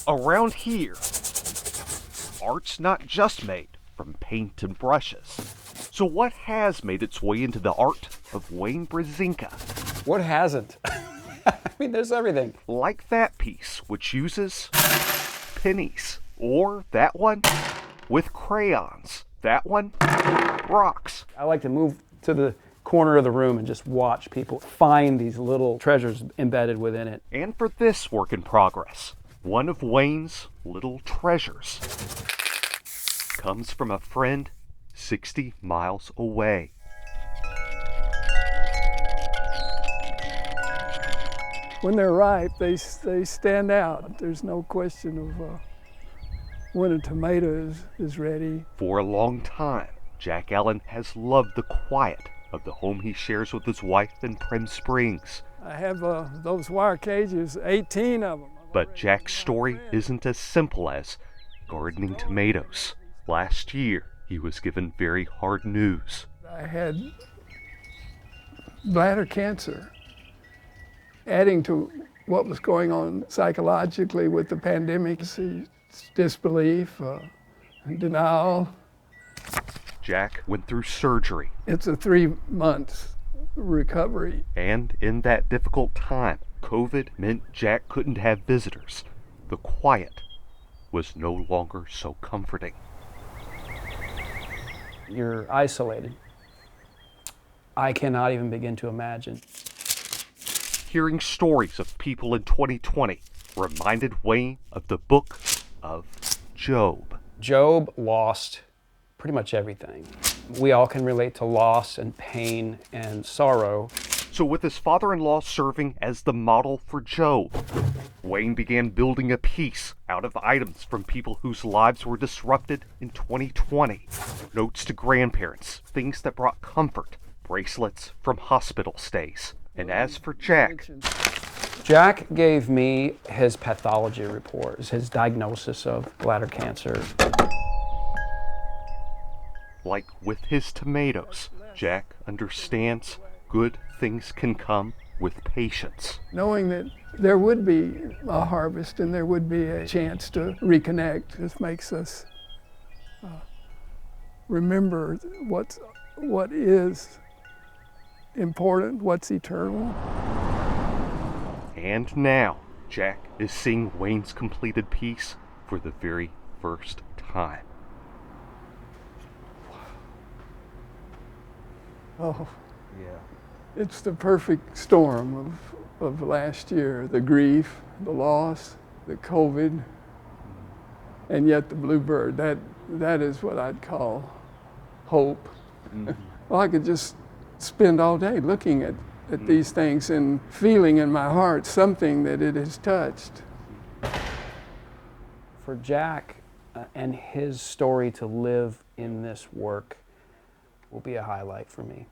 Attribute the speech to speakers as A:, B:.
A: Around here, art's not just made from paint and brushes. So what has made its way into the art of Wayne Brzezinka?
B: What hasn't? I mean, there's everything.
A: Like that piece, which uses pennies. Or that one with crayons. That one, rocks.
B: I like to move to the corner of the room and just watch people find these little treasures embedded within it.
A: And for this work in progress, one of Wayne's little treasures comes from a friend 60 miles away.
C: When they're ripe, they stand out. There's no question of when a tomato is ready.
A: For a long time, Jack Allen has loved the quiet of the home he shares with his wife in Prim Springs.
C: I have those wire cages, 18 of them.
A: But Jack's story isn't as simple as gardening tomatoes. Last year, he was given very hard news.
C: I had bladder cancer. Adding to what was going on psychologically with the pandemic, disbelief, denial.
A: Jack went through surgery.
C: It's a 3-month recovery.
A: And in that difficult time, COVID meant Jack couldn't have visitors. The quiet was no longer so comforting.
B: You're isolated. I cannot even begin to imagine.
A: Hearing stories of people in 2020 reminded Wayne of the book of Job.
B: Job lost pretty much everything. We all can relate to loss and pain and sorrow.
A: So with his father-in-law serving as the model for Job, Wayne began building a piece out of items from people whose lives were disrupted in 2020. Notes to grandparents, things that brought comfort, bracelets from hospital stays. And as for Jack,
B: Jack gave me his pathology report, his diagnosis of bladder cancer.
A: like with his tomatoes, Jack understands good things can come with patience.
C: Knowing that there would be a harvest and there would be a chance to reconnect just makes us remember what is important, what's eternal.
A: And now, Jack is seeing Wayne's completed piece for the very first time.
C: Oh,
B: Yeah.
C: it's the perfect storm of last year. The grief, the loss, the COVID, and yet the bluebird. That is what I'd call hope.
B: Mm-hmm.
C: Well, I could just spend all day looking at these things and feeling in my heart something that it has touched.
B: For Jack and his story to live in this work will be a highlight for me.